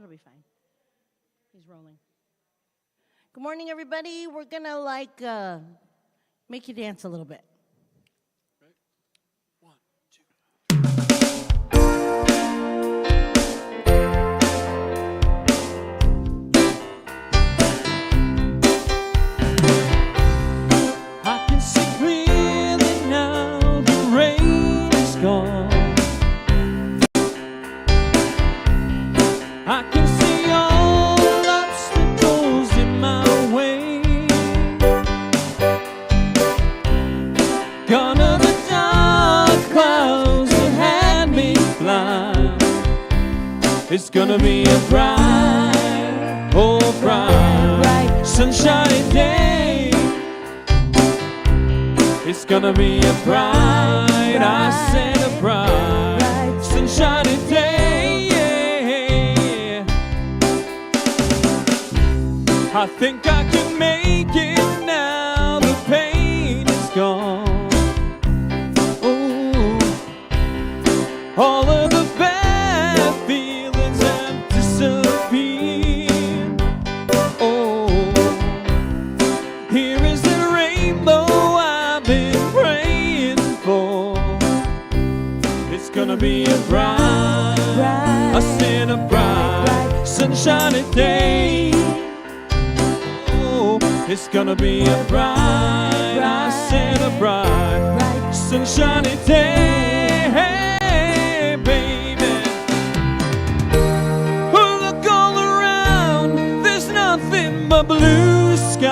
It'll be fine. He's rolling. Good morning, everybody. We're going to, make you dance a little bit. Right? 1, 2. I can see clearly now the rain is gone. I can see all obstacles in my way. Gone are the dark clouds that had me blind. It's gonna be a bright, oh bright, sunshiny day. It's gonna be a bright, I said a bright, sunshiny day. I think I can make it now, the pain is gone. Oh, all of the bad feelings have disappeared. Oh, here is the rainbow I've been praying for. It's gonna be a bright, I said a bright, sunshiny day. It's gonna be a bright, I said a bright, sunshiny day, hey, baby. Look all around, there's nothing but blue sky.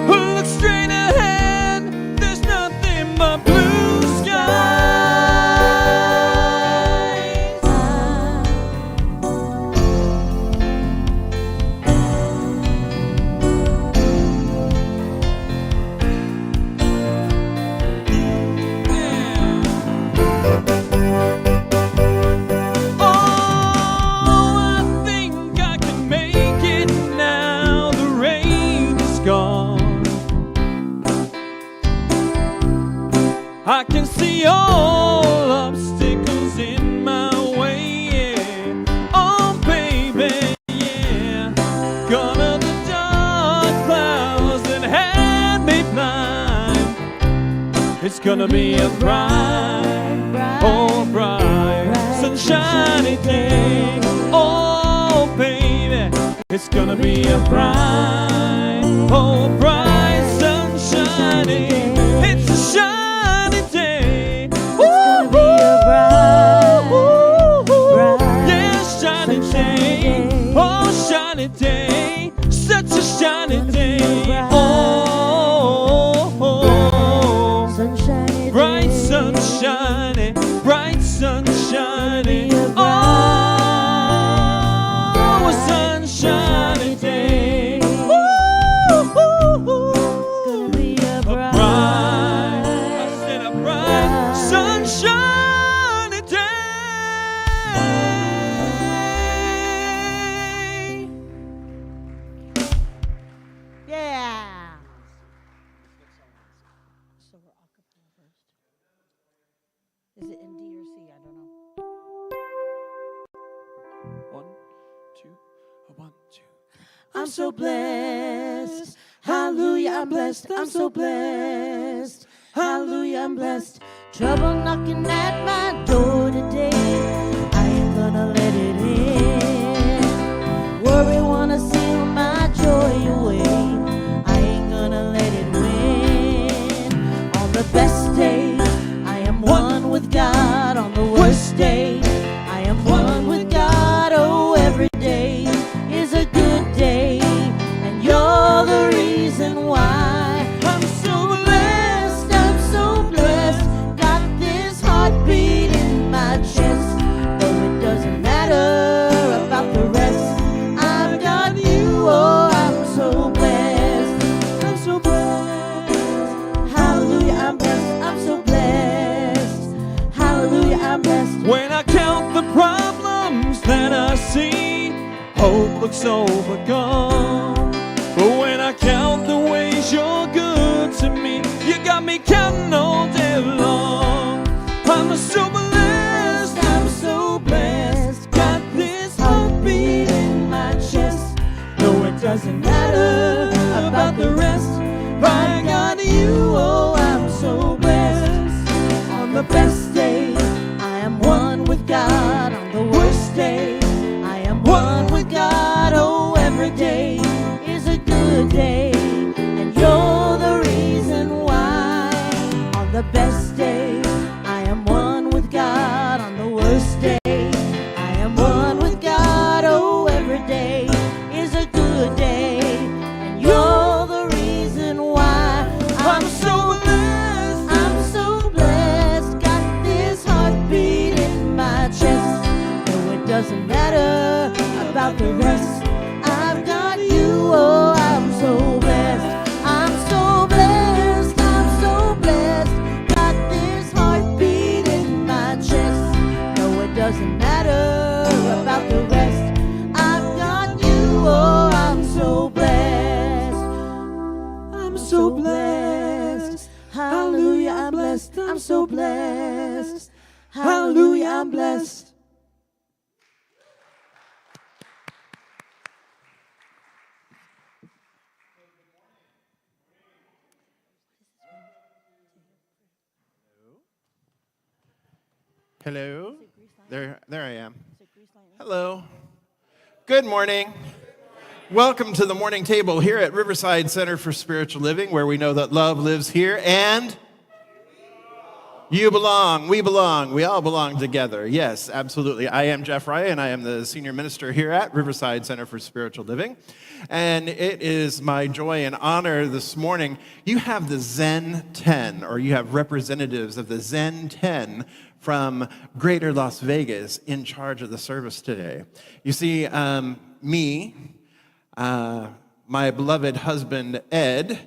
Look straight ahead, there's nothing but blue sky. I can see all obstacles in my way, yeah. Oh, baby, yeah. Gone are the dark clouds that had me blind. It's gonna be a bright, oh, bright, sunshiny day. Oh, baby, it's gonna be a bright, oh, bright, sunshiny. It's a shine. Day, such a shiny day. Oh, oh, sunshiny bright sunshiny, bright sunshiny. Oh, a sunshiny day. Gonna be a bright, I said a bright, sunshiny day. Yeah. So we're acapella first. Is it in D or C? I don't know. 1, 2, 1, 2. I'm so blessed. Hallelujah, I'm blessed. I'm so blessed. Hallelujah, I'm blessed. Trouble knocking at my door today. I ain't gonna let it in. Worry wanna steal my joy away. The best day, I am one with God. On the worst day, I am one with God. Oh, every day is a good day, and you're the reason why. I'm so blessed, I'm so blessed. Got this heartbeat in my chest. Though it doesn't matter about the rest, I've got you. Oh, I'm so blessed, I'm so blessed. I'm blessed, I'm so blessed. Hallelujah, I'm blessed. When I count the problems that I see, hope looks overgone. But when I count the ways you're good to me, you got me counting all day long. I'm so blessed, I'm so doesn't matter about the rest. I got you, oh, I'm so blessed. On the best day, I am one with God. On the worst day, I am one with God. Oh, every day is a good day, and you're the reason why. On the best day, I am one with God. On the worst day, I am one with God. Oh, every day is a good day, and you're the reason why. I'm so blessed, I'm so blessed. Got this heartbeat in my chest. No, it doesn't matter about the rest. I've got you, oh, I'm so blessed. I'm so blessed, I'm so blessed. Got this heartbeat in my chest. No, it doesn't matter about the rest. I've got you, oh, I'm so blessed. I'm so blessed. Hallelujah, I'm blessed. I'm so blessed. Hallelujah, I'm blessed. Hello. There I am. Hello. Good morning. Welcome to the morning table here at Riverside Center for Spiritual Living, where we know that love lives here and you belong, we all belong together. Yes, absolutely. I am Jeff Rye, and I am the senior minister here at Riverside Center for Spiritual Living. And it is my joy and honor this morning. You have the Zen 10, or you have representatives of the Zen 10 from Greater Las Vegas in charge of the service today. You see, me, my beloved husband, Ed,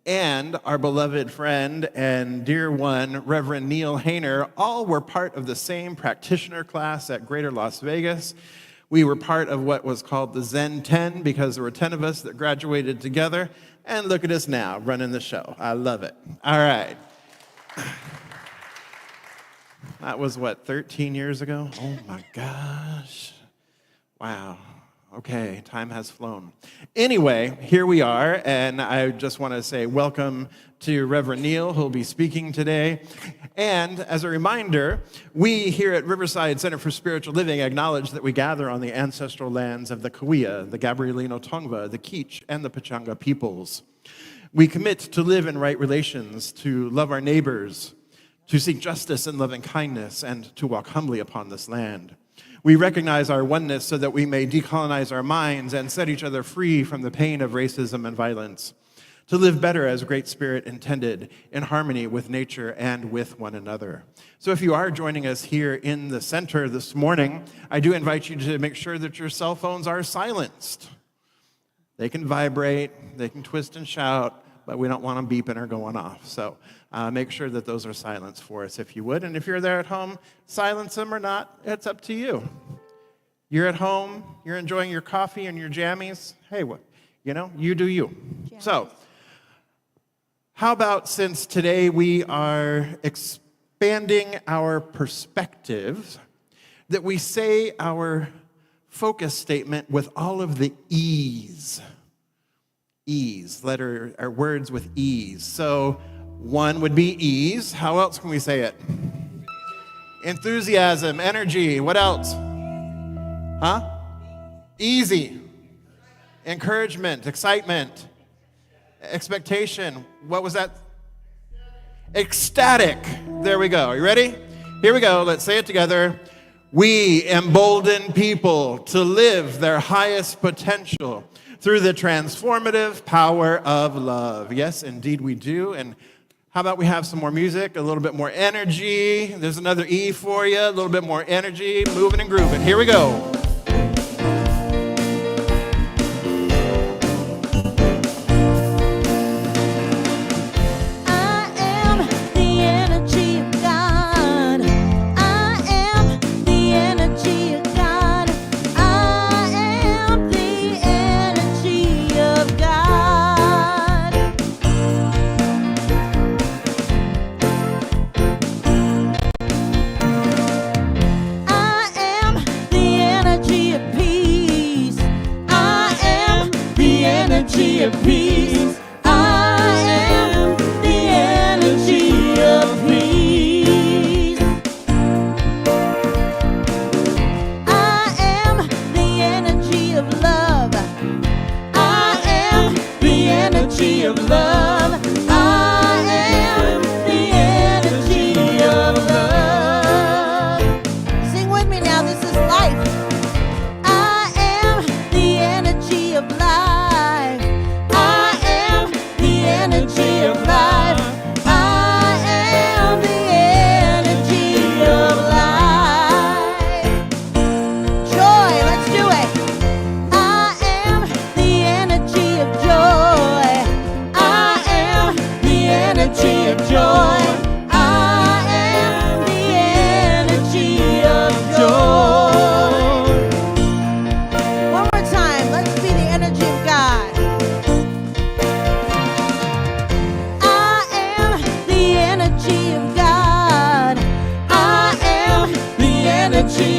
and our beloved friend and dear one, Reverend Neil Hayner, all were part of the same practitioner class at Greater Las Vegas. We were part of what was called the Zen 10 because there were 10 of us that graduated together. And look at us now, running the show. I love it. All right. That was, 13 years ago? Oh, my gosh. Wow. Okay, time has flown. Anyway, here we are, and I just want to say welcome to Reverend Neil, who'll be speaking today. And as a reminder, we here at Riverside Center for Spiritual Living acknowledge that we gather on the ancestral lands of the Cahuilla, the Gabrielino Tongva, the Kizh, and the Pechanga peoples. We commit to live in right relations, to love our neighbors, to seek justice and loving kindness, and to walk humbly upon this land. We recognize our oneness so that we may decolonize our minds and set each other free from the pain of racism and violence, to live better as Great Spirit intended, in harmony with nature and with one another. So if you are joining us here in the center this morning, I do invite you to make sure that your cell phones are silenced. They can vibrate, they can twist and shout, but we don't want them beeping or going off. So make sure that those are silenced for us if you would. And if you're there at home, silence them or not, it's up to you. You're at home, you're enjoying your coffee and your jammies. Hey, you do you. Jammies. So how about, since today we are expanding our perspectives, that we say our focus statement with all of the E's. Ease, words with ease. So one would be ease. How else can we say it? Enthusiasm, energy. What else? Huh? Easy. Encouragement, excitement, expectation. What was that? Ecstatic. There we go. Are you ready? Here we go. Let's say it together. We embolden people to live their highest potential through the transformative power of love. Yes, indeed we do. And how about we have some more music, a little bit more energy. There's another E for you, a little bit more energy, moving and grooving. Here we go. The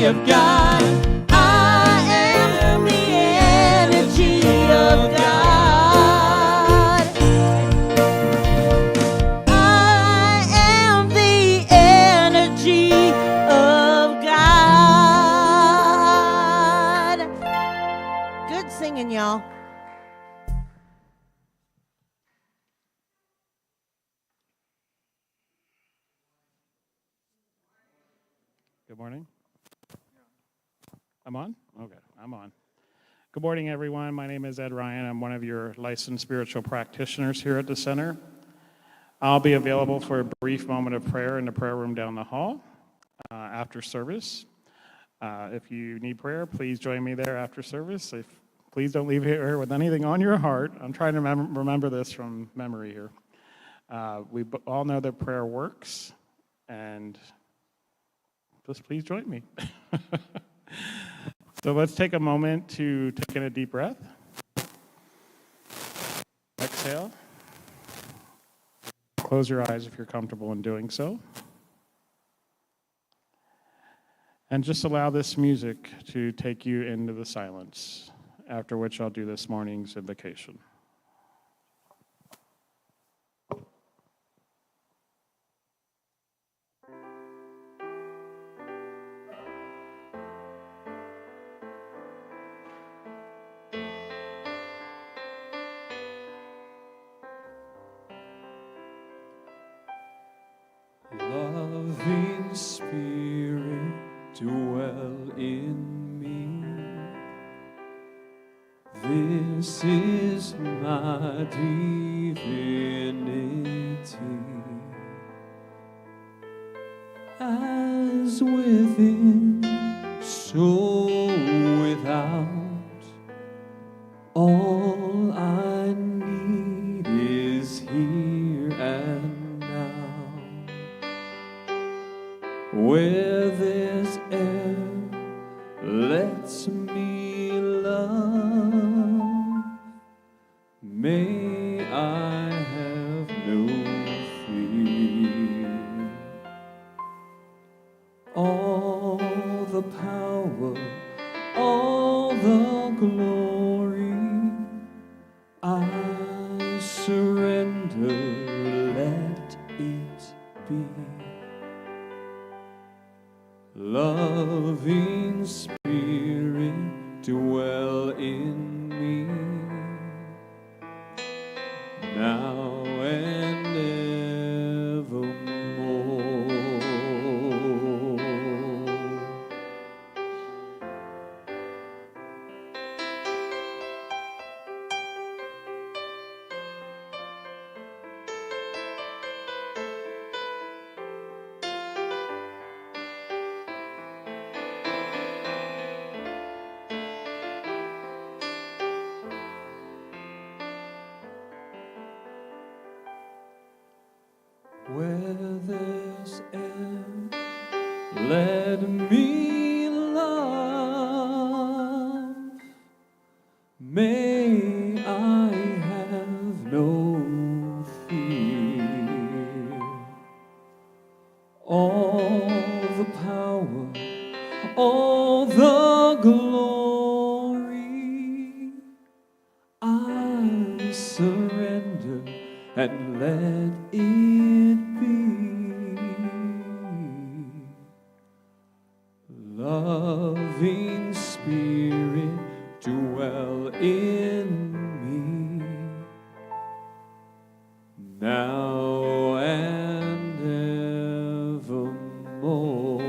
of God. I am the energy of God. I am the energy of God. Good singing, y'all. Good morning. I'm on? Okay, I'm on. Good morning, everyone. My name is Ed Ryan. I'm one of your licensed spiritual practitioners here at the center. I'll be available for a brief moment of prayer in the prayer room down the hall after service. If you need prayer, please join me there after service. Please don't leave here with anything on your heart. I'm trying to remember this from memory here. We all know that prayer works, and just please join me. So let's take a moment to take in a deep breath. Exhale. Close your eyes if you're comfortable in doing so. And just allow this music to take you into the silence, after which I'll do this morning's invocation. Loving Spirit, dwell in me. This is my divinity. As within, so without, all I need is here and now. Where there's air, lets me love. May I have no fear. All the power, all the glory, I surrender, let it be. Loving Spirit, dwell in me, now and evermore. Where there's air, let me love. May I have no fear. All the power, all the glory, I surrender and let it be. Loving Spirit, dwell in me, now and evermore.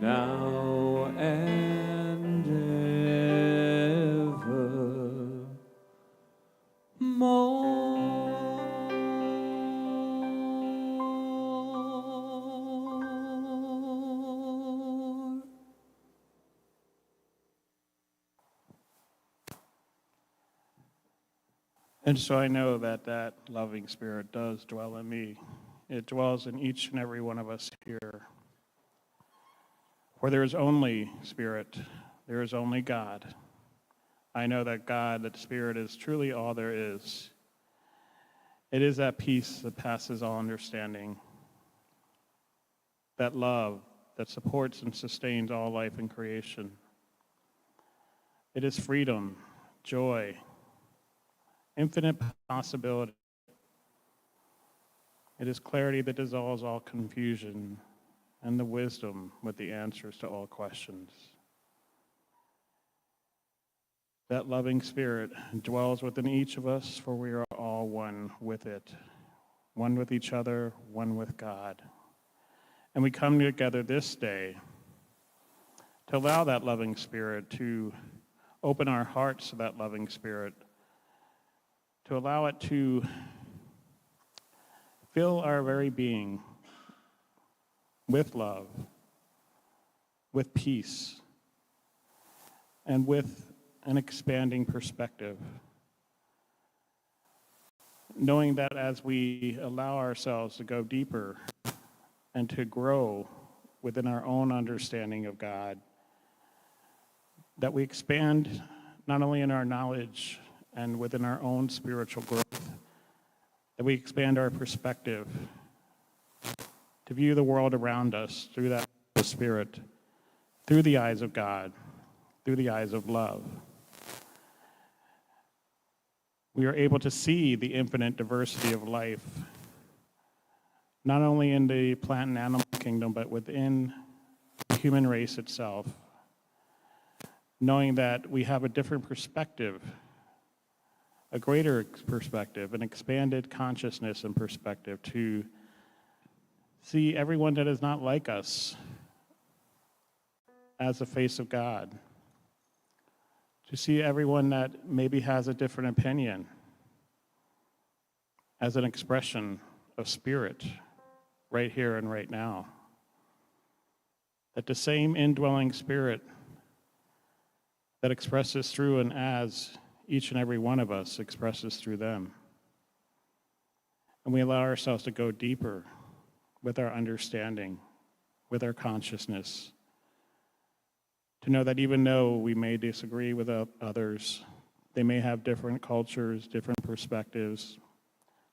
Now and evermore. And so I know that that loving Spirit does dwell in me. It dwells in each and every one of us here. Where there is only Spirit, there is only God. I know that God, that Spirit, is truly all there is. It is that peace that passes all understanding, that love that supports and sustains all life in creation. It is freedom, joy, infinite possibility. It is clarity that dissolves all confusion and the wisdom with the answers to all questions. That loving spirit dwells within each of us, for we are all one with it, one with each other, one with God. And we come together this day to allow that loving spirit to open our hearts to that loving spirit, to allow it to fill our very being with love, with peace, and with an expanding perspective. Knowing that as we allow ourselves to go deeper and to grow within our own understanding of God, that we expand not only in our knowledge and within our own spiritual growth, that we expand our perspective to view the world around us through that spirit, through the eyes of God, through the eyes of love. We are able to see the infinite diversity of life, not only in the plant and animal kingdom, but within the human race itself, knowing that we have a different perspective, a greater perspective, an expanded consciousness and perspective to see everyone that is not like us as the face of God, to see everyone that maybe has a different opinion as an expression of spirit right here and right now. That the same indwelling spirit that expresses through and as each and every one of us expresses through them. And we allow ourselves to go deeper with our understanding, with our consciousness, to know that even though we may disagree with others, they may have different cultures, different perspectives,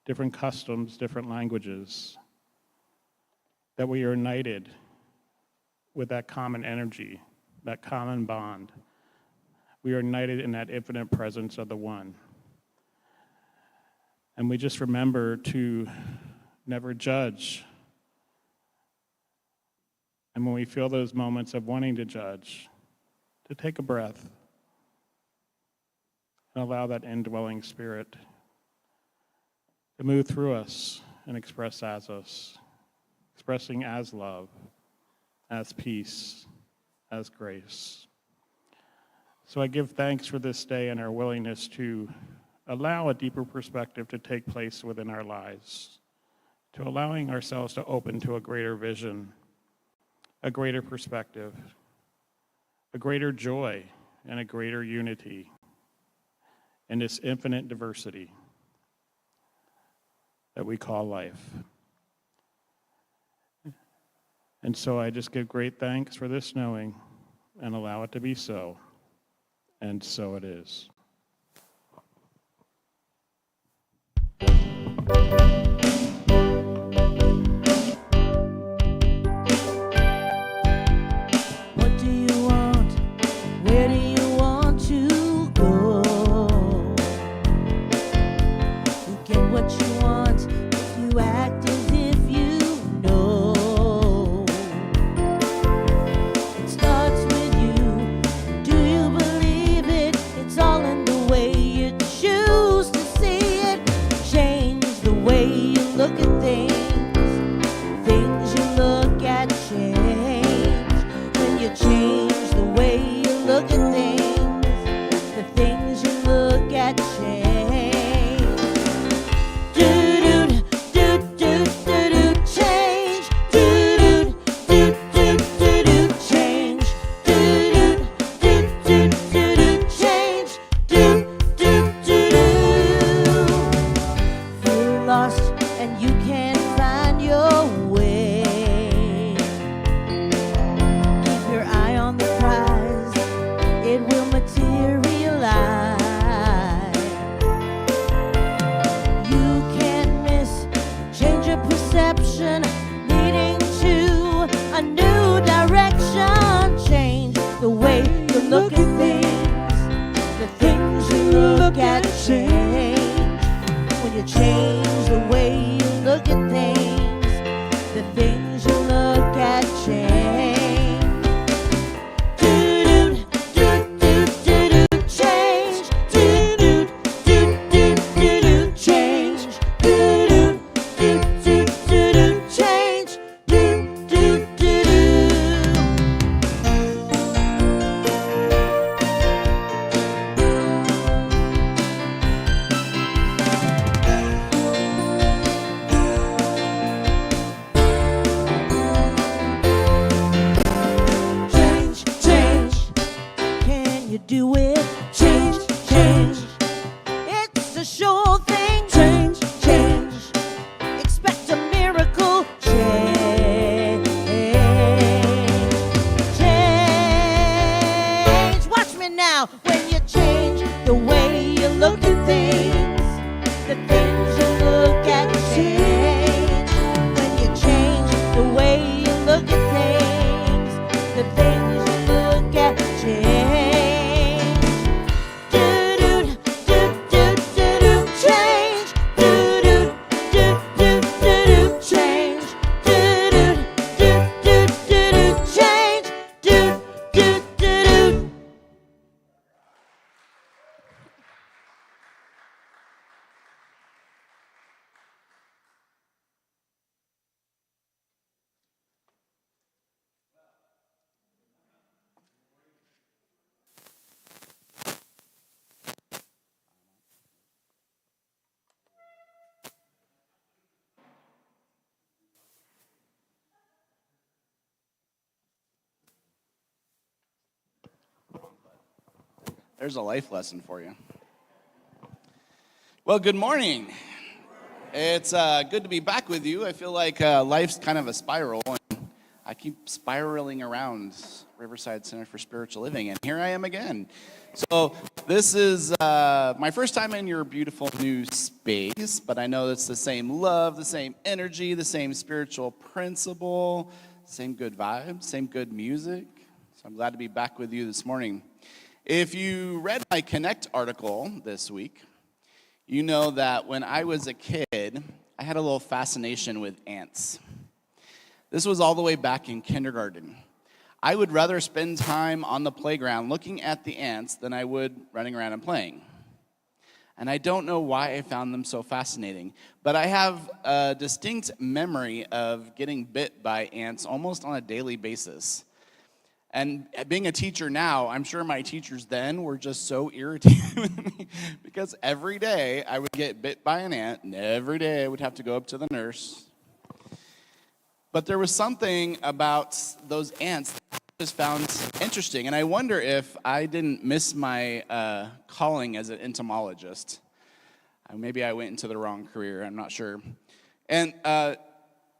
different customs, different languages, that we are united with that common energy, that common bond. We are united in that infinite presence of the one. And we just remember to never judge. And when we feel those moments of wanting to judge, to take a breath and allow that indwelling spirit to move through us and express as us, expressing as love, as peace, as grace. So I give thanks for this day and our willingness to allow a deeper perspective to take place within our lives, to allowing ourselves to open to a greater vision, a greater perspective, a greater joy, and a greater unity in this infinite diversity that we call life. And so I just give great thanks for this knowing and allow it to be so. And so it is. What do you want? Where do you want to go? You get what you want if you act as if you know. It starts with you. Do you believe it? It's all in look at things, the things you look at change. When you change the way you look at things, the things you look at change. Change. Can you do it? Change. It's a sure thing. Change. Expect a miracle. Change. Watch me now. When you change the way you look at things, the things you look at change. When you change the way you look at things, the things you look at change. There's a life lesson for you. Well, good morning. It's good to be back with you. I feel like life's kind of a spiral, and I keep spiraling around Riverside Center for Spiritual Living, and here I am again. So this is my first time in your beautiful new space, but I know it's the same love, the same energy, the same spiritual principle, same good vibe, same good music. So I'm glad to be back with you this morning. If you read my Connect article this week, you know that when I was a kid, I had a little fascination with ants. This was all the way back in kindergarten. I would rather spend time on the playground looking at the ants than I would running around and playing. And I don't know why I found them so fascinating, but I have a distinct memory of getting bit by ants almost on a daily basis. And being a teacher now, I'm sure my teachers then were just so irritated with me because every day I would get bit by an ant, and every day I would have to go up to the nurse. But there was something about those ants that I just found interesting, and I wonder if I didn't miss my calling as an entomologist. Maybe I went into the wrong career, I'm not sure. And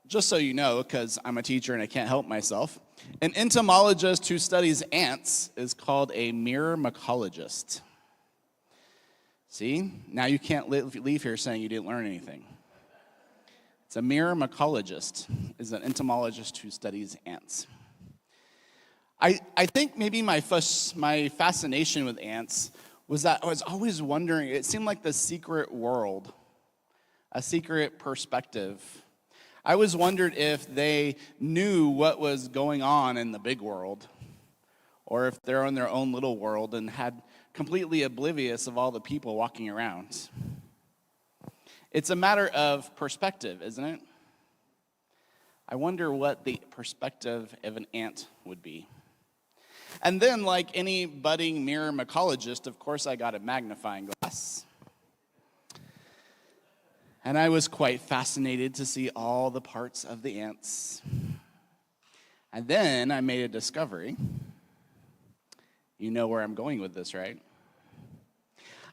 just so you know, because I'm a teacher and I can't help myself, an entomologist who studies ants is called a myrmecologist. See? Now you can't leave here saying you didn't learn anything. It's a myrmecologist, is an entomologist who studies ants. I think maybe my fascination with ants was that I was always wondering, it seemed like the secret world, a secret perspective. I always wondered if they knew what was going on in the big world, or if they're in their own little world and had completely oblivious of all the people walking around. It's a matter of perspective, isn't it? I wonder what the perspective of an ant would be. And then, like any budding myrmecologist, of course, I got a magnifying glass. And I was quite fascinated to see all the parts of the ants. And then I made a discovery. You know where I'm going with this, right?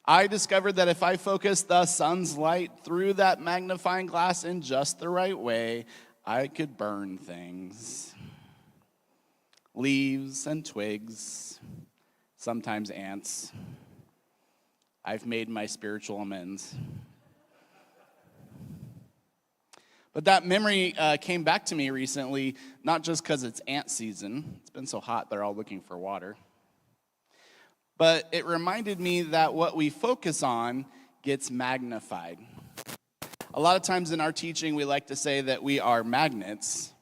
I discovered that if I focus the sun's light through that magnifying glass in just the right way, I could burn things. Leaves and twigs, sometimes ants. I've made my spiritual amends. But that memory came back to me recently, not just because it's ant season. It's been so hot, they're all looking for water. but it reminded me that what we focus on gets magnified. A lot of times in our teaching, we like to say that we are magnets,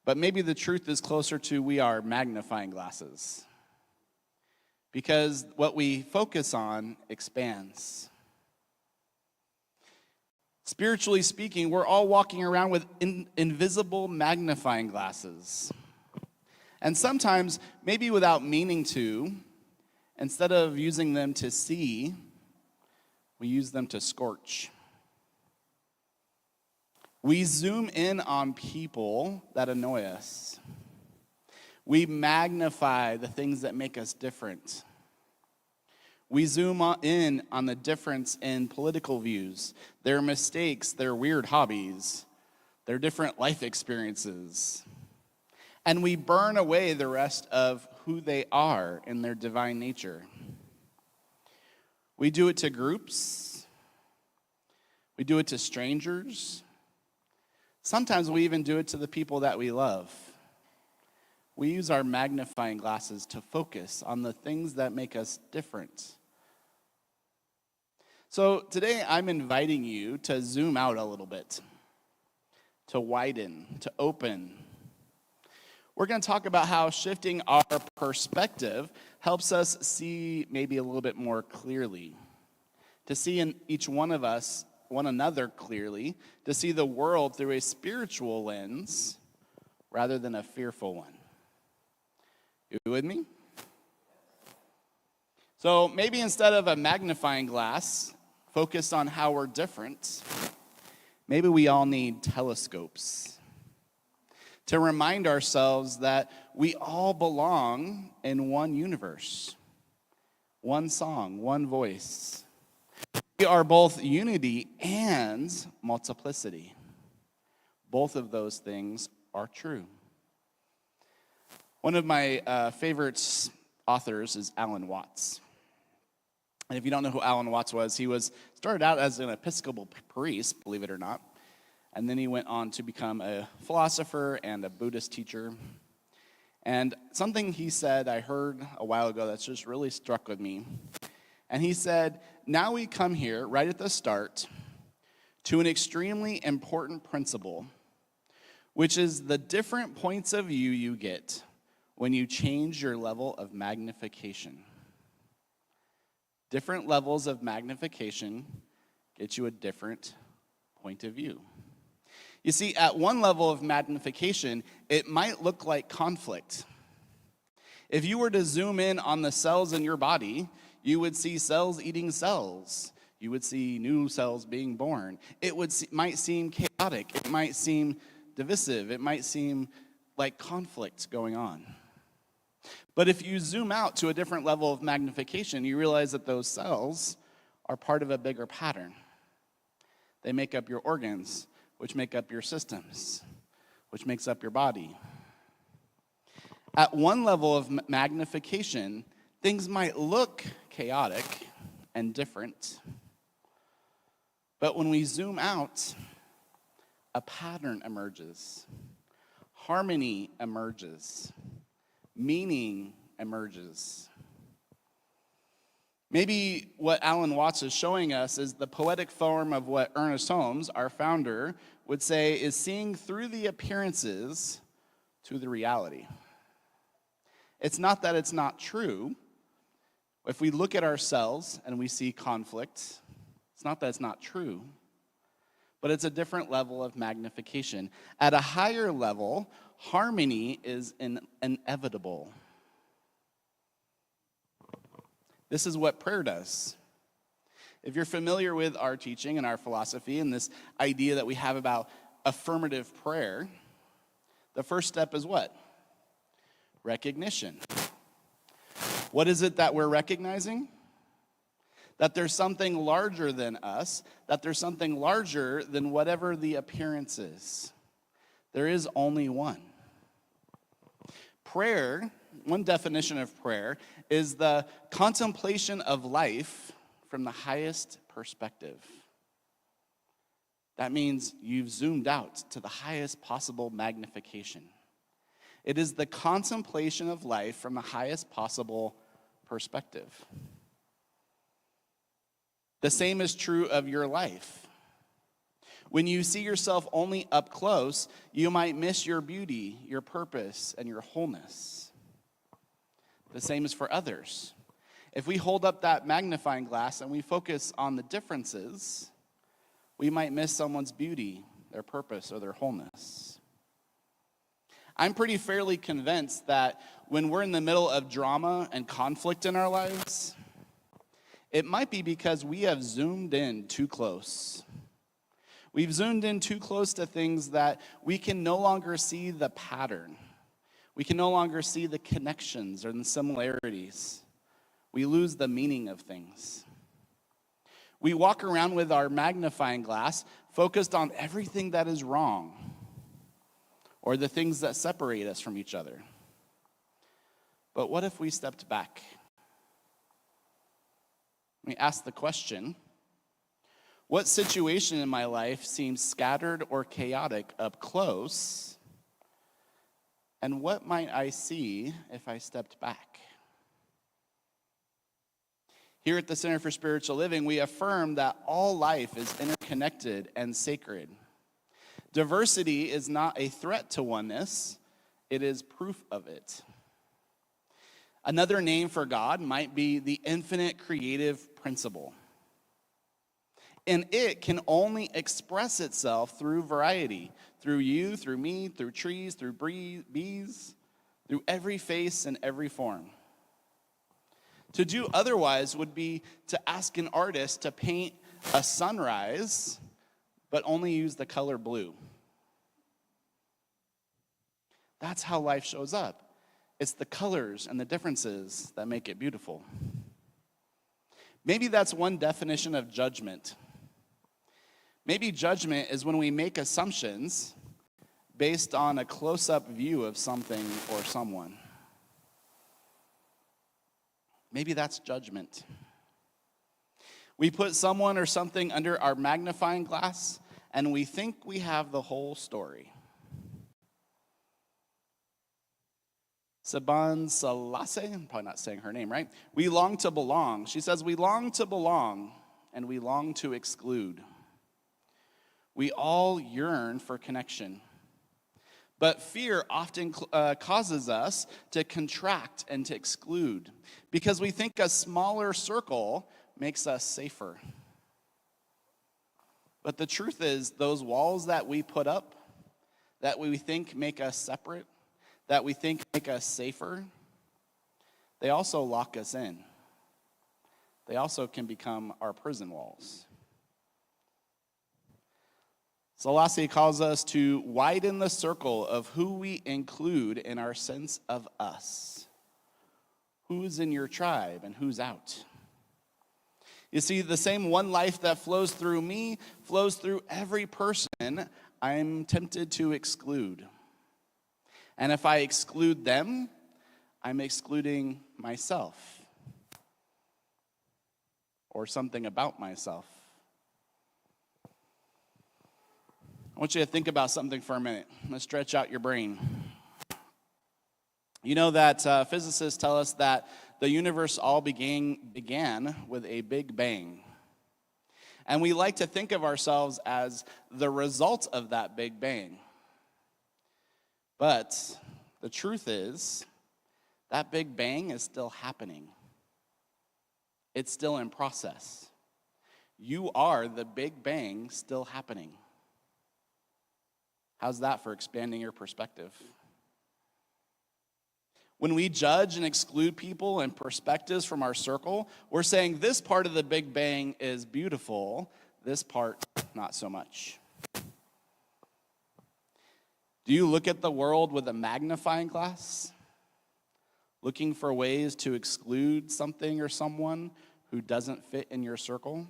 but maybe the truth is closer to we are magnifying glasses. Because what we focus on expands. Spiritually speaking, we're all walking around with invisible magnifying glasses. And sometimes, maybe without meaning to, instead of using them to see, we use them to scorch. We zoom in on people that annoy us. We magnify the things that make us different. We zoom in on the difference in political views, their mistakes, their weird hobbies, their different life experiences. And we burn away the rest of who they are in their divine nature. We do it to groups. We do it to strangers. Sometimes we even do it to the people that we love. We use our magnifying glasses to focus on the things that make us different. So today I'm inviting you to zoom out a little bit, to widen, to open. We're going to talk about how shifting our perspective helps us see maybe a little bit more clearly, to see in each one of us, one another clearly, to see the world through a spiritual lens rather than a fearful one. You with me? So maybe instead of a magnifying glass focused on how we're different, maybe we all need telescopes to remind ourselves that we all belong in one universe, one song, one voice. We are both unity and multiplicity. Both of those things are true. One of my favorite authors is Alan Watts. And if you don't know who Alan Watts was, he started out as an Episcopal priest, believe it or not. And then he went on to become a philosopher and a Buddhist teacher. And something he said I heard a while ago that's just really struck with me. And he said, now we come here right at the start to an extremely important principle, which is the different points of view you get when you change your level of magnification. Different levels of magnification get you a different point of view. You see, at one level of magnification, it might look like conflict. If you were to zoom in on the cells in your body, you would see cells eating cells. You would see new cells being born. It might seem chaotic. It might seem divisive. It might seem like conflict going on. But if you zoom out to a different level of magnification, you realize that those cells are part of a bigger pattern. They make up your organs, which make up your systems, which makes up your body. At one level of magnification, things might look chaotic and different. But when we zoom out, a pattern emerges. Harmony emerges. Meaning emerges. Maybe what Alan Watts is showing us is the poetic form of what Ernest Holmes, our founder, would say is seeing through the appearances to the reality. It's not that it's not true. If we look at ourselves and we see conflict, it's not that it's not true, but it's a different level of magnification. At a higher level, harmony is inevitable. This is what prayer does. If you're familiar with our teaching and our philosophy and this idea that we have about affirmative prayer, the first step is what? Recognition. What is it that we're recognizing? That there's something larger than us, that there's something larger than whatever the appearance is. There is only one. Prayer, one definition of prayer, is the contemplation of life from the highest perspective. That means you've zoomed out to the highest possible magnification. It is the contemplation of life from the highest possible perspective. The same is true of your life. When you see yourself only up close, you might miss your beauty, your purpose, and your wholeness. The same is for others. If we hold up that magnifying glass and we focus on the differences, we might miss someone's beauty, their purpose, or their wholeness. I'm pretty fairly convinced that when we're in the middle of drama and conflict in our lives, it might be because we have zoomed in too close. We've zoomed in too close to things that we can no longer see the pattern. We can no longer see the connections or the similarities. We lose the meaning of things. We walk around with our magnifying glass focused on everything that is wrong or the things that separate us from each other. But what if we stepped back? We ask the question, what situation in my life seems scattered or chaotic up close? And what might I see if I stepped back? Here at the Center for Spiritual Living, we affirm that all life is interconnected and sacred. Diversity is not a threat to oneness, it is proof of it. Another name for God might be the infinite creative principle. And it can only express itself through variety, through you, through me, through trees, through bees, through every face and every form. To do otherwise would be to ask an artist to paint a sunrise, but only use the color blue. That's how life shows up. It's the colors and the differences that make it beautiful. Maybe that's one definition of judgment. Maybe judgment is when we make assumptions based on a close-up view of something or someone. Maybe that's judgment. We put someone or something under our magnifying glass and we think we have the whole story. Saban Selassie, I'm probably not saying her name right. We long to belong. She says, we long to belong and we long to exclude. We all yearn for connection. But fear often causes us to contract and to exclude because we think a smaller circle makes us safer. But the truth is, those walls that we put up, that we think make us separate, that we think make us safer, they also lock us in. They also can become our prison walls. Selassie calls us to widen the circle of who we include in our sense of us. Who's in your tribe and who's out? You see, the same one life that flows through me flows through every person I'm tempted to exclude. And if I exclude them, I'm excluding myself or something about myself. I want you to think about something for a minute. Let's stretch out your brain. You know that physicists tell us that the universe all began with a big bang. And we like to think of ourselves as the result of that big bang. But the truth is, that big bang is still happening. It's still in process. You are the big bang still happening. How's that for expanding your perspective? When we judge and exclude people and perspectives from our circle, we're saying this part of the Big Bang is beautiful, this part not so much. Do you look at the world with a magnifying glass, looking for ways to exclude something or someone who doesn't fit in your circle?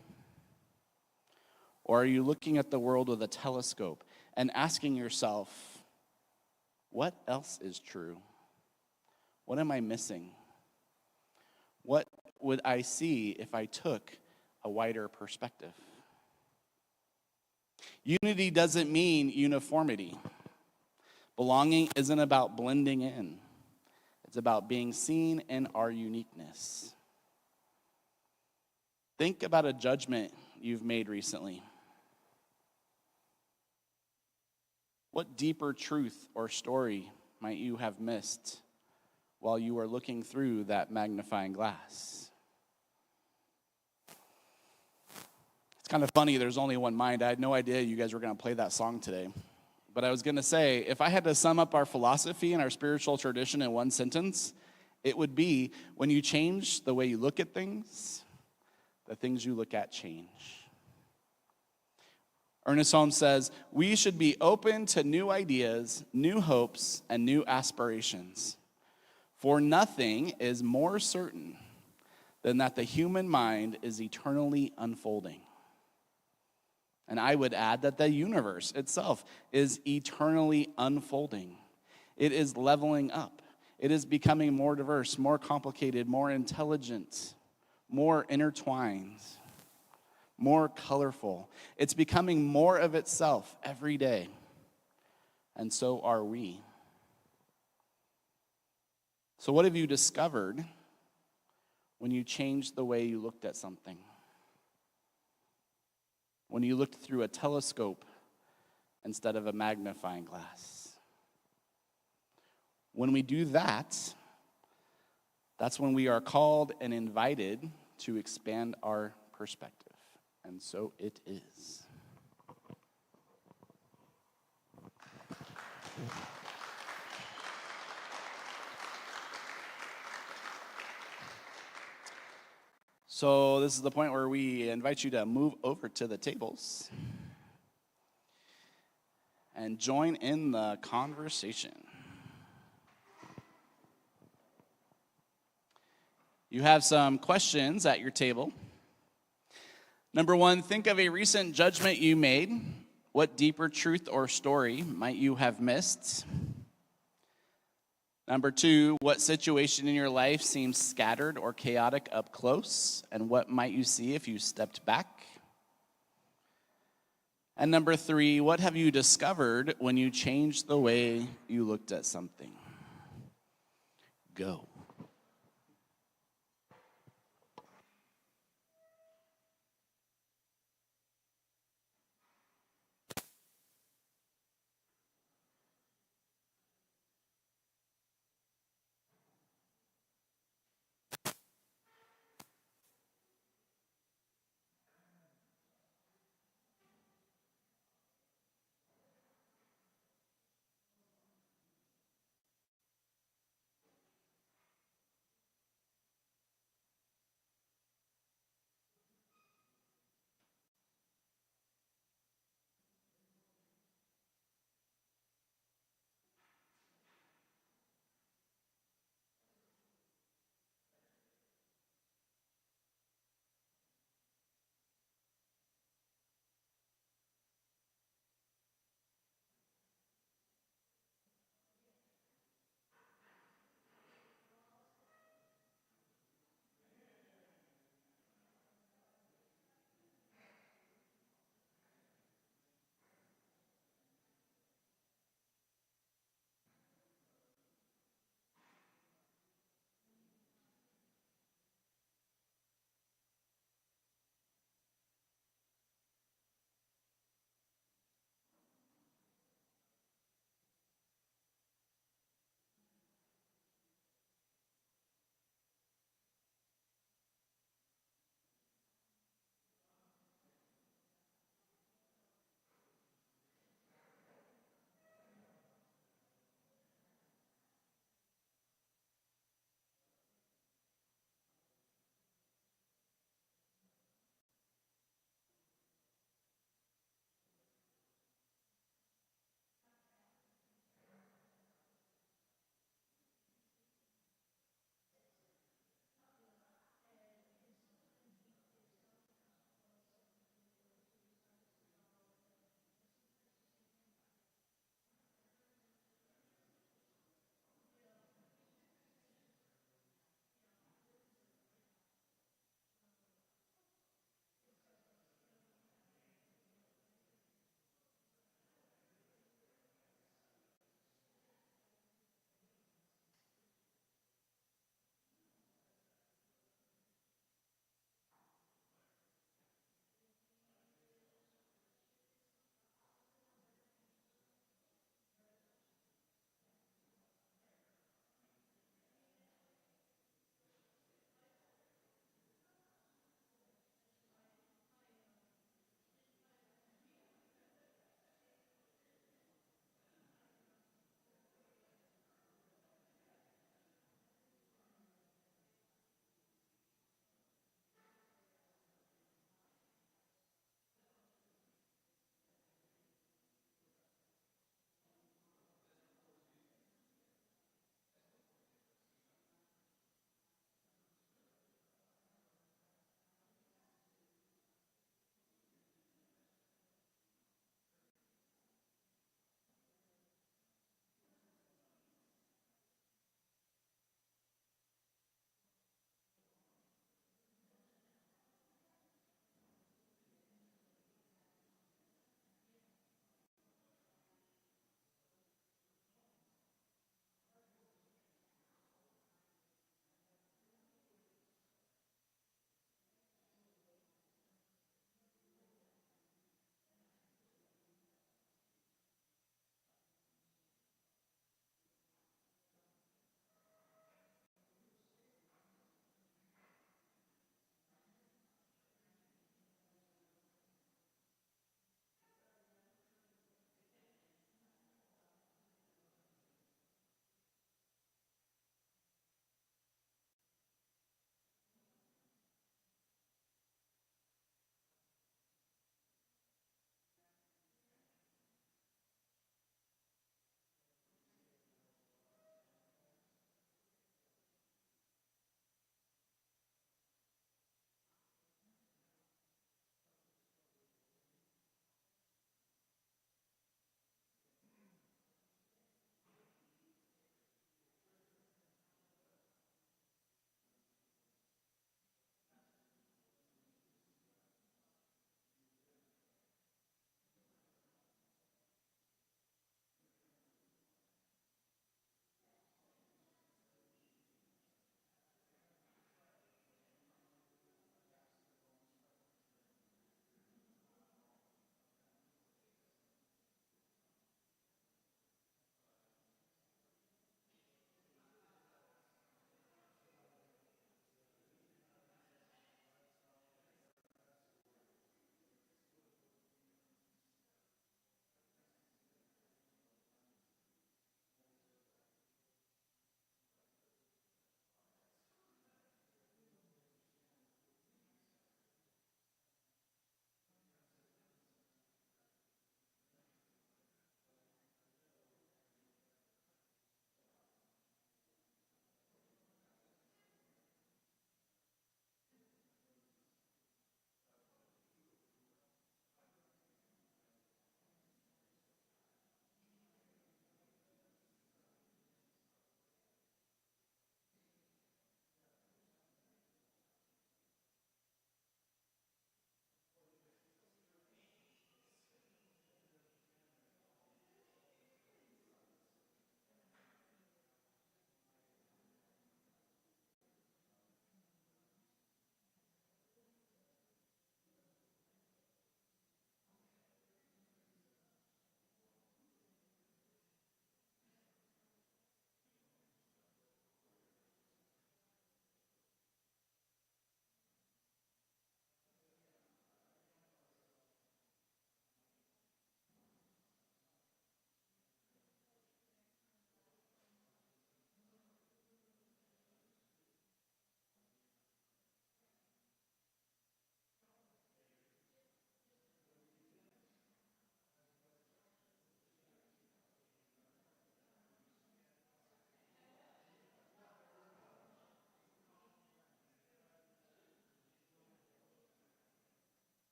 Or are you looking at the world with a telescope and asking yourself, what else is true? What am I missing? What would I see if I took a wider perspective? Unity doesn't mean uniformity. Belonging isn't about blending in. It's about being seen in our uniqueness. Think about a judgment you've made recently. What deeper truth or story might you have missed while you were looking through that magnifying glass? It's kind of funny, there's only one mind. I had no idea you guys were going to play that song today. But I was going to say, if I had to sum up our philosophy and our spiritual tradition in one sentence, it would be, when you change the way you look at things, the things you look at change. Ernest Holmes says, we should be open to new ideas, new hopes, and new aspirations. For nothing is more certain than that the human mind is eternally unfolding. And I would add that the universe itself is eternally unfolding. It is leveling up. It is becoming more diverse, more complicated, more intelligent, more intertwined, more colorful. It's becoming more of itself every day. And so are we. So what have you discovered when you changed the way you looked at something? When you looked through a telescope instead of a magnifying glass? When we do that, that's when we are called and invited to expand our perspective. And so it is. So this is the point where we invite you to move over to the tables and join in the conversation. You have some questions at your table. Number one, think of a recent judgment you made. What deeper truth or story might you have missed? Number two, what situation in your life seems scattered or chaotic up close? And what might you see if you stepped back? And number three, what have you discovered when you changed the way you looked at something? Go.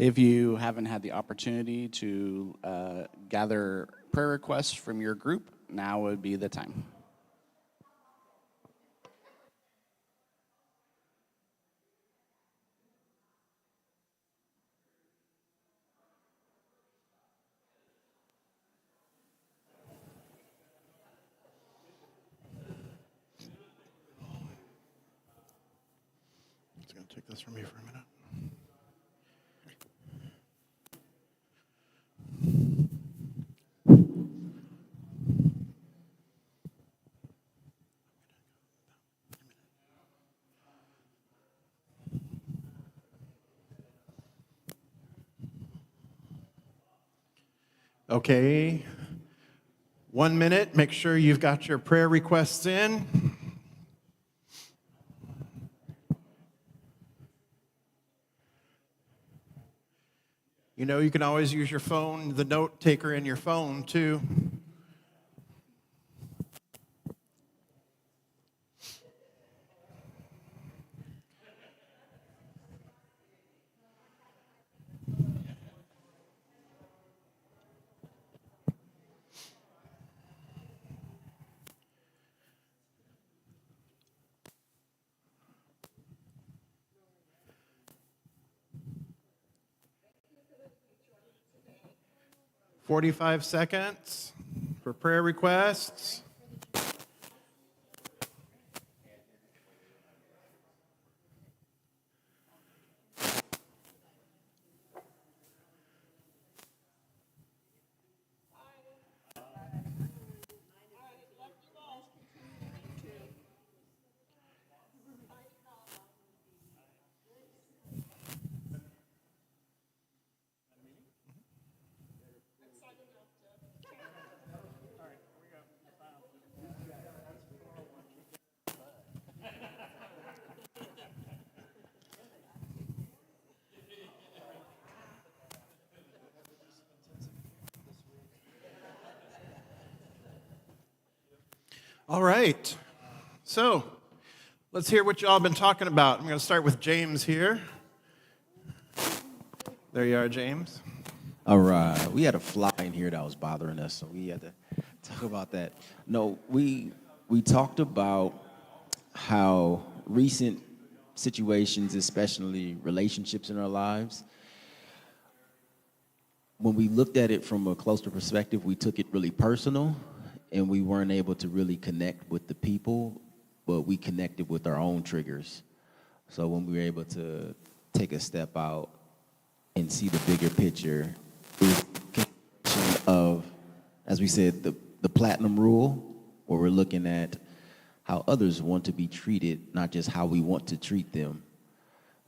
If you haven't had the opportunity to gather prayer requests from your group, now would be the time. It's going to take this from me for a minute. Okay, 1 minute. Make sure you've got your prayer requests in. You know, you can always use your phone, the note taker in your phone, too. "45 seconds for prayer requests." All right, so let's hear what y'all been talking about. I'm going to start with James here. There you are, James. All right. We had a fly in here that was bothering us, so we had to talk about that. No, we talked about how recent situations, especially relationships in our lives, when we looked at it from a closer perspective, we took it really personal, and we weren't able to really connect with the people, but we connected with our own triggers. So when we were able to take a step out and see the bigger picture, it was a connection of, as we said, the platinum rule, where we're looking at how others want to be treated, not just how we want to treat them.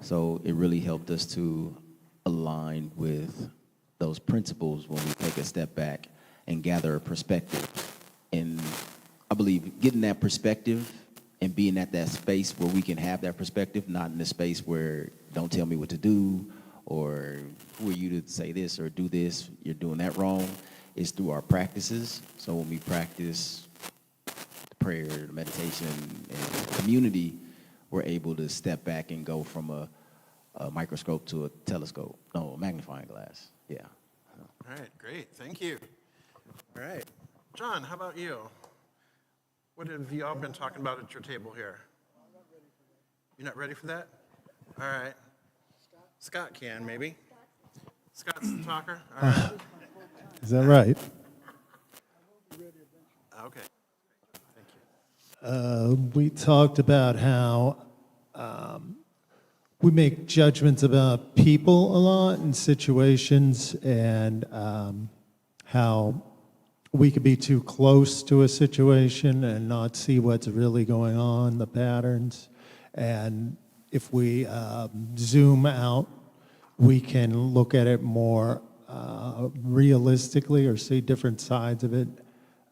So it really helped us to align with those principles when we take a step back and gather a perspective. And I believe getting that perspective and being at that space where we can have that perspective, not in the space where don't tell me what to do, or who are you to say this or do this, you're doing that wrong, is through our practices. So when we practice the prayer, the meditation, and community, we're able to step back and go from a microscope to a telescope, no, a magnifying glass, yeah. All right, great, thank you. All right, John, how about you? What have you all been talking about at your table here? You're not ready for that? All right. Scott can, maybe. Scott's the talker? All right. Is that right? Okay. Thank you. We talked about how we make judgments about people a lot in situations, and how we could be too close to a situation and not see what's really going on, the patterns. And if we zoom out, we can look at it more realistically or see different sides of it.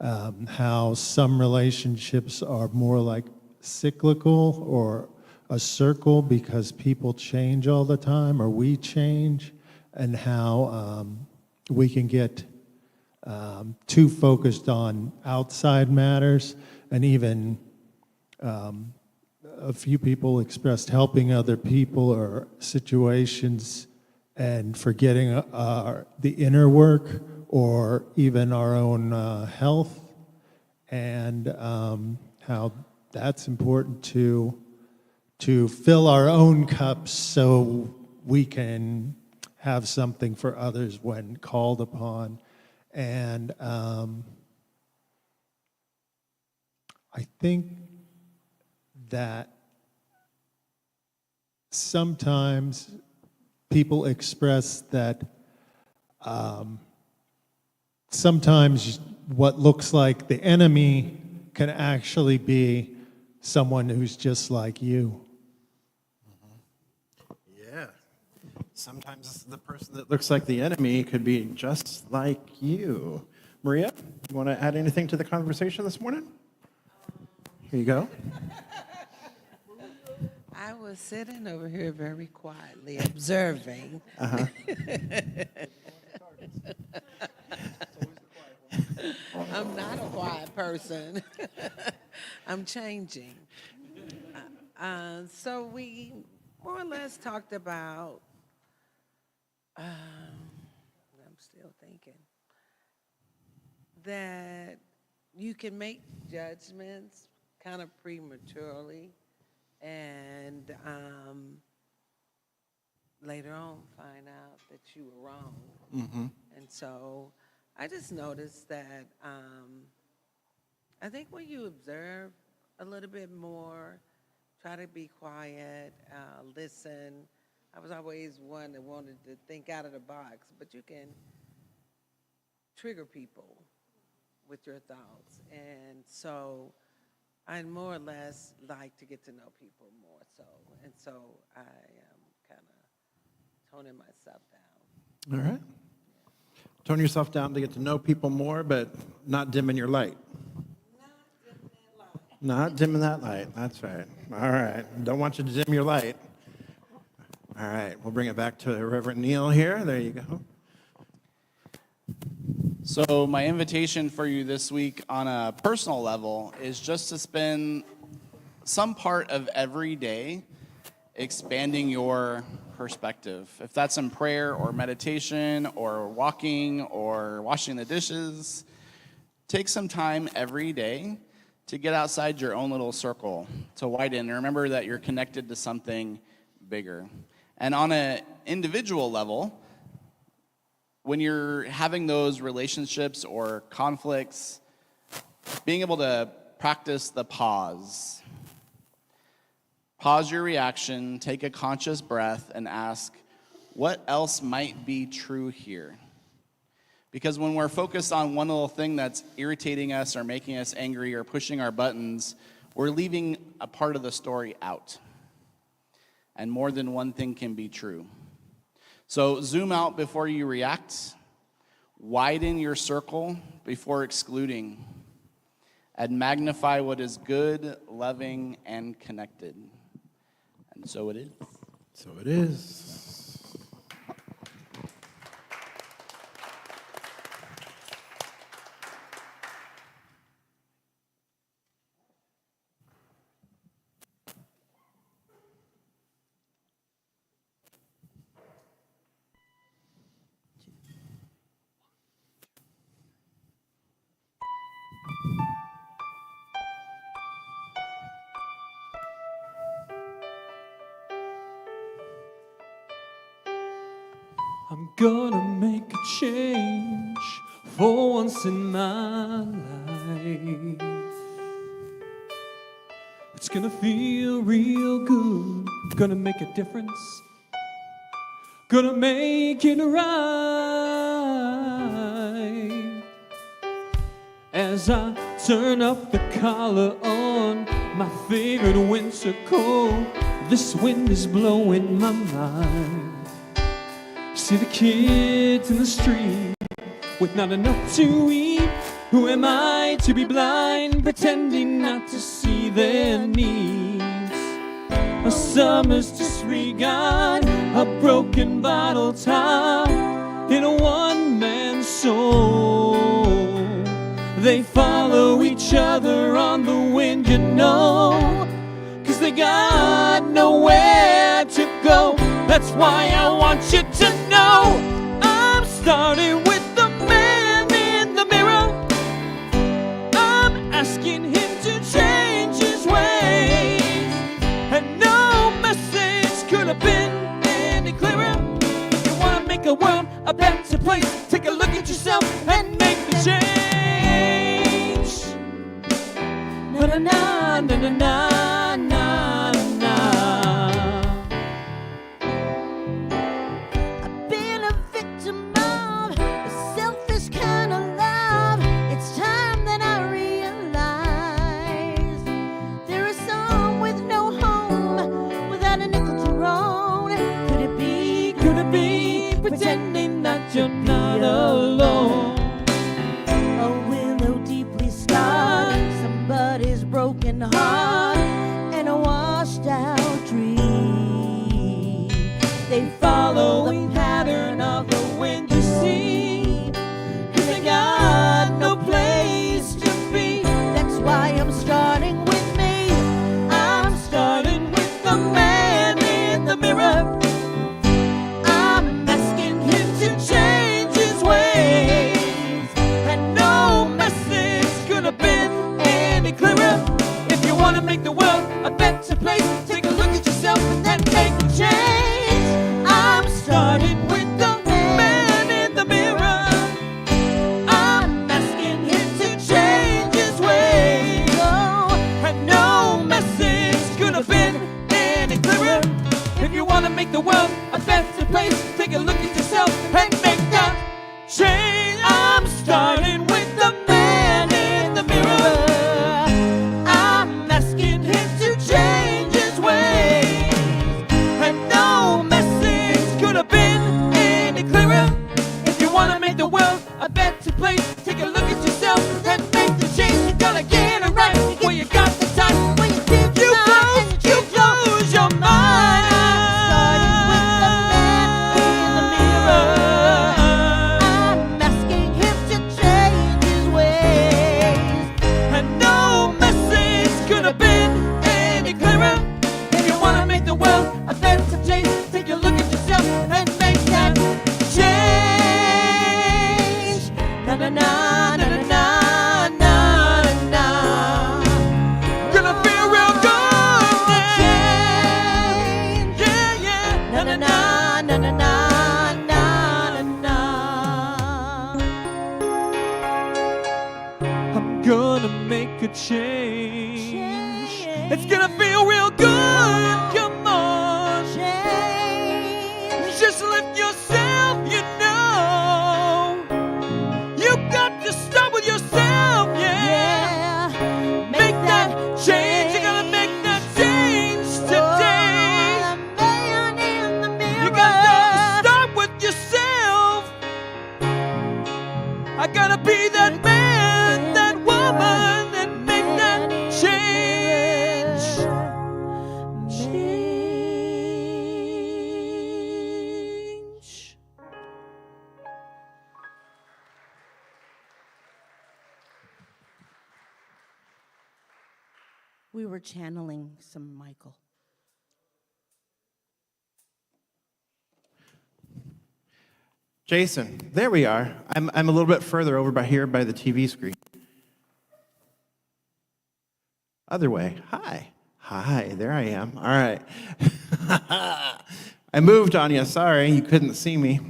How some relationships are more like cyclical or a circle because people change all the time, or we change, and how we can get too focused on outside matters. And even a few people expressed helping other people or situations and forgetting the inner work or even our own health, and how that's important to fill our own cups so we can have something for others when called upon. And I think that sometimes people express that sometimes what looks like the enemy can actually be someone who's just like you. Yeah. Sometimes the person that looks like the enemy could be just like you. Maria, you want to add anything to the conversation this morning? Here you go. I was sitting over here very quietly observing. I'm not a quiet person. I'm changing. So we more or less talked about, I'm still thinking, that you can make judgments kind of prematurely and later on find out that you were wrong. And so I just noticed that I think when you observe a little bit more, try to be quiet, listen. I was always one that wanted to think out of the box, but you can trigger people with your thoughts. And so I more or less like to get to know people more so. And so I am kind of toning myself down. All right. Tone yourself down to get to know people more, but not dimming your light. Not dimming that light. That's right. All right. Don't want you to dim your light. All right. We'll bring it back to Reverend Neil here. There you go. So my invitation for you this week on a personal level is just to spend some part of every day expanding your perspective. If that's in prayer or meditation or walking or washing the dishes, take some time every day to get outside your own little circle, to widen, and remember that you're connected to something bigger. And on an individual level, when you're having those relationships or conflicts, being able to practice the pause. Pause your reaction, take a conscious breath, and ask, what else might be true here? Because when we're focused on one little thing that's irritating us or making us angry or pushing our buttons, we're leaving a part of the story out. And more than one thing can be true. So zoom out before you react. Widen your circle before excluding. And magnify what is good, loving, and connected. And so it is. So it is. I'm gonna make a change for once in my life. It's gonna feel real good, gonna make a difference, gonna make it right. As I turn up the collar on my favorite winter coat, this wind is blowing my mind. See the kids in the street with not enough to eat. Who am I to be blind, pretending not to see their needs? A summer's disregard, a broken bottle top in a one-man soul. They follow each other on the wind, you know, 'cause they got nowhere to go. That's why I want you to know I'm starting with the man in the mirror. I'm asking him to change his ways, and no message could have been any clearer. If you want to make the world a better place, take a look at yourself and make the change. Na na na na na na na na. I've been a victim of a selfish kind of love. It's time that I realize there are some with no home, without a nickel to roll. Could it be? Could it be pretending that you're not alone? A willow deeply scarred, somebody's broken heart, and a washed out dream. They follow the pattern of the wind you see, 'cause they got no place to be. That's why I'm starting with me. I'm starting with the man in the mirror. I'm asking him to change his ways, and no message could have been any clearer. If you want to make the world a better place, take a look at yourself and then make a change. I'm starting with the Man in the mirror, I'm asking him to change his ways. Oh, and no message could have been any clearer. If you want to make the world a better place, take a look at yourself and make that change. I'm starting with the man in the mirror. I'm asking him to change his ways. And no message could have been any clearer. If you want to make the world a better place, take a look at yourself and make the change. You gotta get it right when you got the time. When you keep You your mind and you close your mind. starting with the man in the mirror. I'm asking him to change his ways. And no message could have been any clearer. If you want to make the world a better place, take a look at yourself and make that change. Na na na na na na na na. Gonna feel real good. Change. Yeah, yeah. Na na na na na na na na. I'm gonna make a change. It's gonna feel real good. Come on. Change. Just lift yourself, you know. You got to start with yourself, yeah. Yeah. Make that change. You gotta make that change today. Oh, the man in the mirror. You gotta start with yourself. I gotta be that man, that woman, and make that change. Change. We were channeling some Michael. Jason, there we are. I'm a little bit further over by here by the TV screen. Other way. Hi. Hi, there I am. All right. I moved on you. Sorry, you couldn't see me.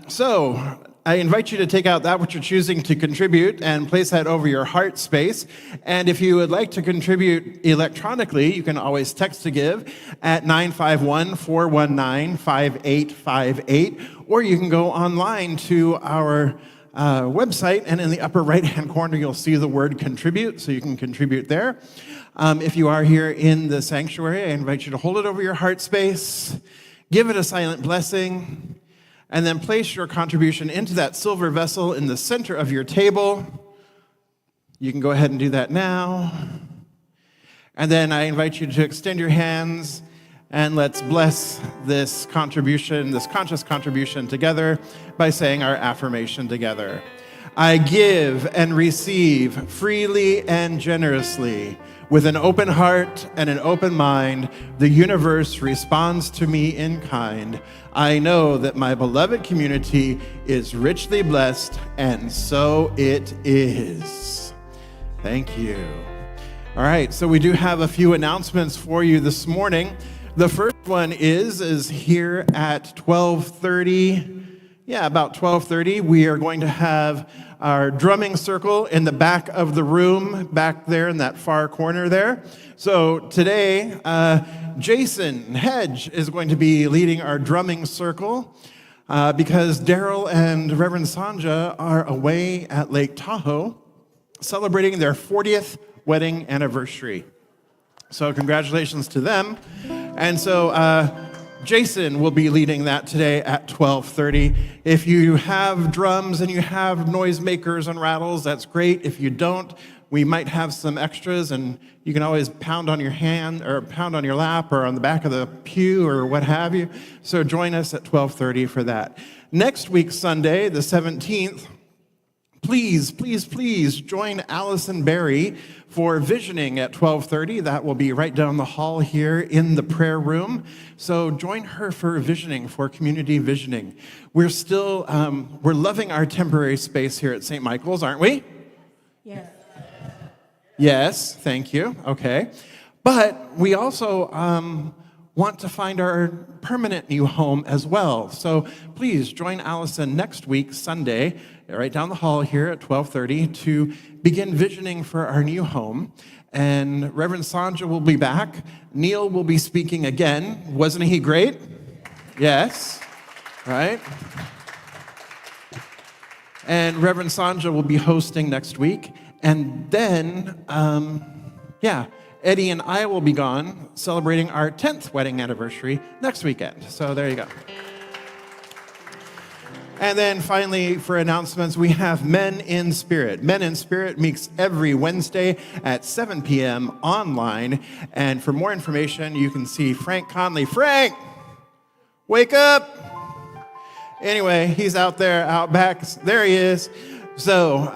So I invite you to take out that which you're choosing to contribute and place that over your heart space. And if you would like to contribute electronically, you can always text to give at 951-419-5858, or you can go online to our website, and in the upper right-hand corner, you'll see the word contribute, so you can contribute there. If you are here in the sanctuary, I invite you to hold it over your heart space, give it a silent blessing, and then place your contribution into that silver vessel in the center of your table. You can go ahead and do that now. And then I invite you to extend your hands, and let's bless this contribution, this conscious contribution together by saying our affirmation together. I give and receive freely and generously. With an open heart and an open mind, the universe responds to me in kind. I know that my beloved community is richly blessed, and so it is. Thank you. All right, so we do have a few announcements for you this morning. The first one is here at 12:30. Yeah, about 12:30, we are going to have our drumming circle in the back of the room, back there in that far corner there. So today, Jason Hedge is going to be leading our drumming circle because Daryl and Reverend Sanja are away at Lake Tahoe celebrating their 40th wedding anniversary. So congratulations to them. And so Jason will be leading that today at 12:30. If you have drums and you have noisemakers and rattles, that's great. If you don't, we might have some extras, and you can always pound on your hand or pound on your lap or on the back of the pew or what have you. So join us at 12:30 for that. Next week, Sunday, the 17th, please join Allison Berry for visioning at 12:30. That will be right down the hall here in the prayer room. So join her for visioning, for community visioning. We're still, we're loving our temporary space here at St. Michael's, aren't we? Yes. Yes, thank you. Okay. But we also want to find our permanent new home as well. So please join Allison next week, Sunday, right down the hall here at 12:30 to begin visioning for our new home. And Reverend Sanja will be back. Neil will be speaking again. Wasn't he great? Yes, right? And Reverend Sanja will be hosting next week. And then, Eddie and I will be gone celebrating our 10th wedding anniversary next weekend. So there you go. And then finally, for announcements, we have Men in Spirit. Men in Spirit meets every Wednesday at 7 p.m. online. And for more information, you can see Frank Conley. Frank, wake up. Anyway, he's out there, out back. There he is. So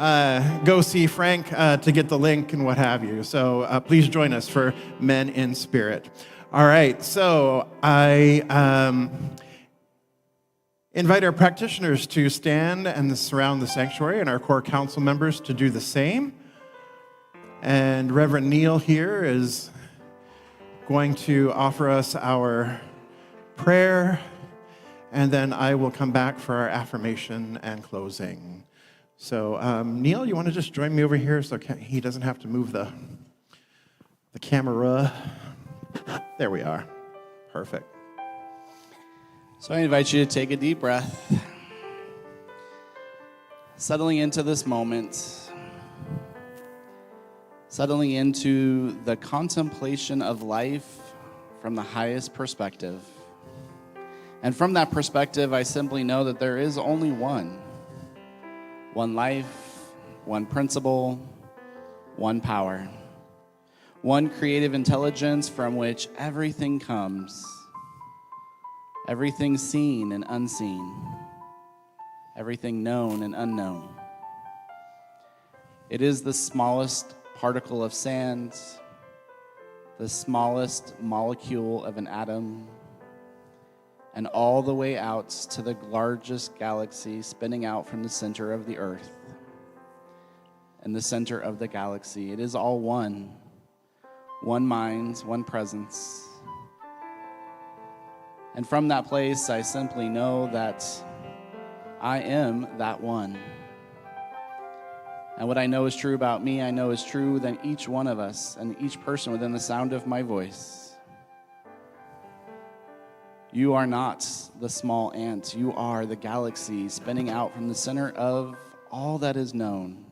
go see Frank to get the link and what have you. So please join us for Men in Spirit. All right, so I invite our practitioners to stand and surround the sanctuary, and our core council members to do the same. And Reverend Neil here is going to offer us our prayer, and then I will come back for our affirmation and closing. So, Neil, you want to just join me over here so he doesn't have to move the camera? There we are. Perfect. So I invite you to take a deep breath, settling into this moment, settling into the contemplation of life from the highest perspective. And from that perspective, I simply know that there is only one life, one principle, one power, one creative intelligence from which everything comes. Everything seen and unseen, everything known and unknown. It is the smallest particle of sand, the smallest molecule of an atom, and all the way out to the largest galaxy spinning out from the center of the earth and the center of the galaxy. It is all one mind, one presence. And from that place, I simply know that I am that one. And what I know is true about me, I know is true than each one of us and each person within the sound of my voice. You are not the small ant. You are the galaxy spinning out from the center of all that is known.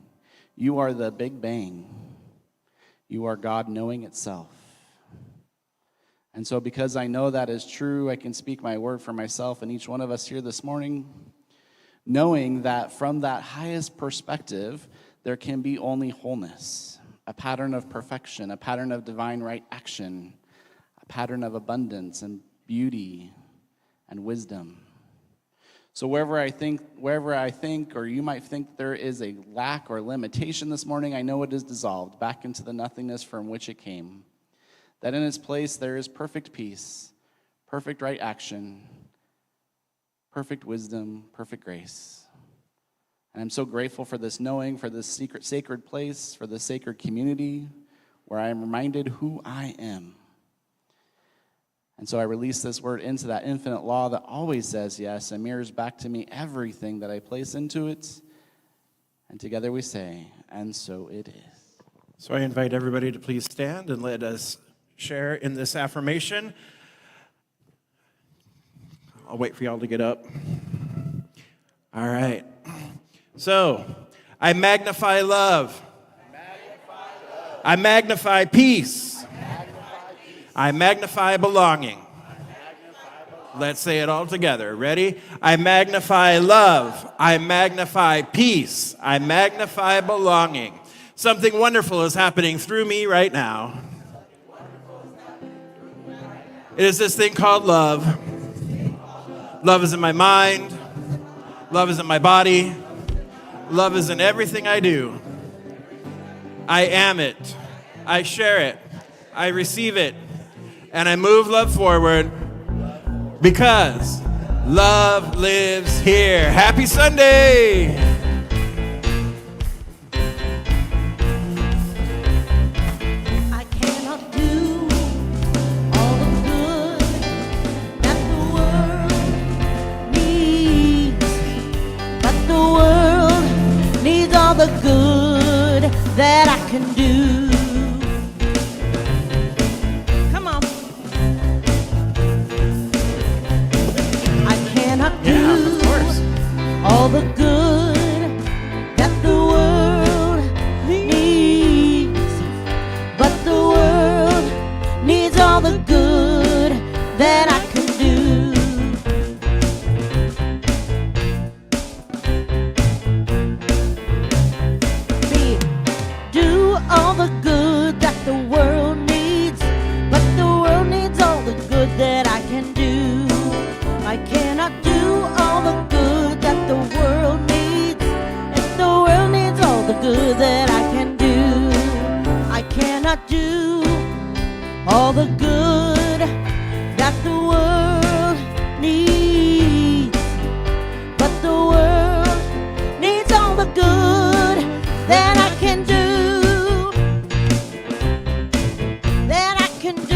You are the Big Bang. You are God knowing itself. And so because I know that is true, I can speak my word for myself and each one of us here this morning, knowing that from that highest perspective, there can be only wholeness, a pattern of perfection, a pattern of divine right action, a pattern of abundance and beauty and wisdom. So wherever I think, or you might think there is a lack or limitation this morning, I know it is dissolved back into the nothingness from which it came. That in its place there is perfect peace, perfect right action, perfect wisdom, perfect grace. And I'm so grateful for this knowing, for this sacred place, for this sacred community where I am reminded who I am. And so I release this word into that infinite law that always says yes and mirrors back to me everything that I place into it. And together we say, and so it is. So I invite everybody to please stand and let us share in this affirmation. I'll wait for y'all to get up. All right. So, I magnify love. I magnify peace. I magnify belonging. Let's say it all together. Ready? I magnify love. I magnify peace. I magnify belonging. Something wonderful is happening through me right now. It is this thing called love. Love is in my mind. Love is in my body. Love is in everything I do. I am it. I share it. I receive it. And I move love forward because love lives here. Happy Sunday! I cannot do all the good that the world needs, but the world needs all the good that I can do. Come on. I cannot do all the good that the world needs, but the world needs all the good that I can do. B, do all the good that the world needs, but the world needs all the good that I can do. I cannot do all the good that the world needs, if the world needs all the good that I can do. I cannot do all the good that the world needs, but the world needs all the good that I can do, that I can do.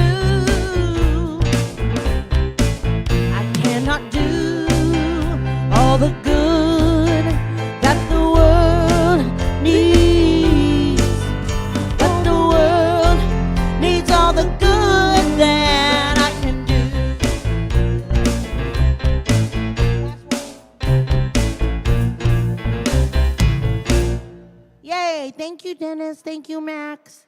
I cannot do all the good that the world needs, but the world needs all the good that I can do. Yay! Thank you, Dennis. Thank you, Max.